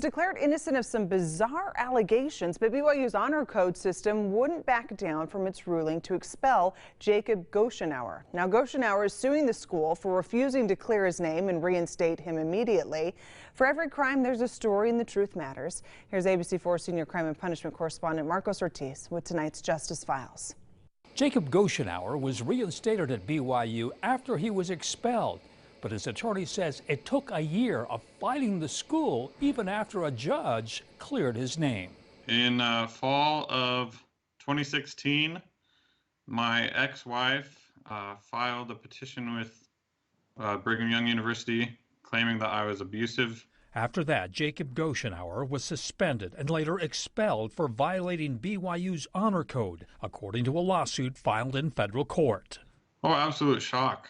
was declared innocent of some bizarre allegations, but BYU's honor code system wouldn't back down from its ruling to expel Jacob Goshenauer. Now, Goshenauer is suing the school for refusing to clear his name and reinstate him immediately. For every crime, there's a story, and the truth matters. Here's ABC4 senior crime and punishment correspondent Marcos Ortiz with tonight's Justice Files. Jacob Goshenauer was reinstated at BYU after he was expelled. But his attorney says it took a year of fighting the school even after a judge cleared his name. In fall of 2016, my ex-wife filed a petition with Brigham Young University claiming that I was abusive. After that, Jacob Goshenauer was suspended and later expelled for violating BYU's honor code, according to a lawsuit filed in federal court. Oh, absolute shock.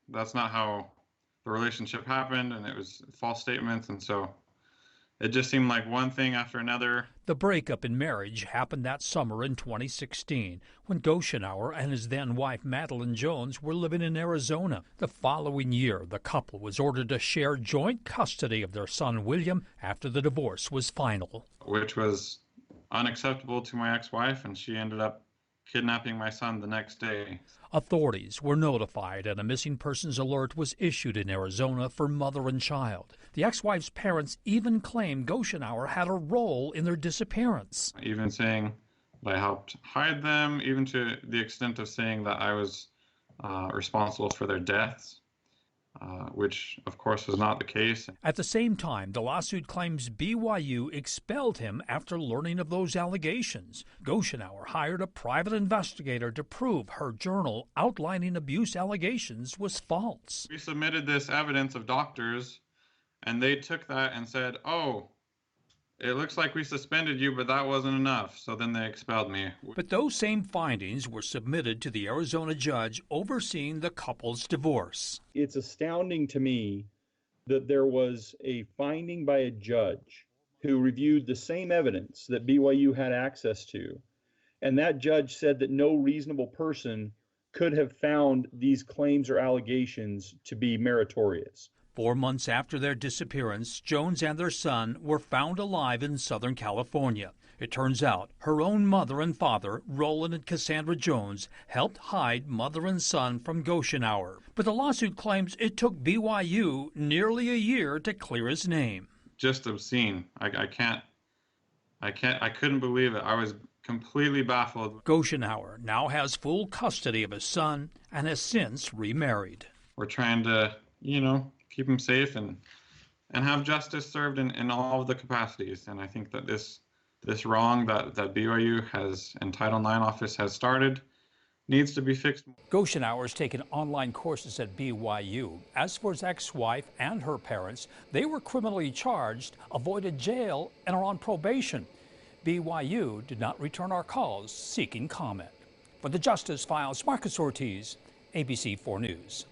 That's not how the relationship happened, and it was false statements, and so it just seemed like one thing after another. The breakup in marriage happened that summer in 2016 when Goshenauer and his then-wife Madeline Jones were living in Arizona. The following year, the couple was ordered to share joint custody of their son William after the divorce was final. Which was unacceptable to my ex-wife, and she ended up kidnapping my son the next day. Authorities were notified and a missing persons alert was issued in Arizona for mother and child. The ex-wife's parents even claimed Goshenauer had a role in their disappearance. Even saying that I helped hide them, even to the extent of saying that I was responsible for their deaths. Which, of course, was not the case. At the same time, the lawsuit claims BYU expelled him after learning of those allegations. Goshenauer hired a private investigator to prove her journal outlining abuse allegations was false. We submitted this evidence of doctors, and they took that and said, oh, it looks like we suspended you, but that wasn't enough, so then they expelled me. But those same findings were submitted to the Arizona judge overseeing the couple's divorce. It's astounding to me that there was a finding by a judge who reviewed the same evidence that BYU had access to, and that judge said that no reasonable person could have found these claims or allegations to be meritorious. 4 months after their disappearance, Jones and their son were found alive in Southern California. It turns out her own mother and father, Roland and Cassandra Jones, helped hide mother and son from Goshenauer. But the lawsuit claims it took BYU nearly a year to clear his name. Just obscene. I couldn't believe it. I was completely baffled. Goshenauer now has full custody of his son and has since remarried. We're trying to, keep him safe and have justice served in all of the capacities. And I think that this wrong that BYU has and Title IX office has started needs to be fixed. Goshenauer has taken online courses at BYU. As for his ex-wife and her parents, they were criminally charged, avoided jail, and are on probation. BYU did not return our calls seeking comment. For the Justice Files, Marcos Ortiz, ABC4 News.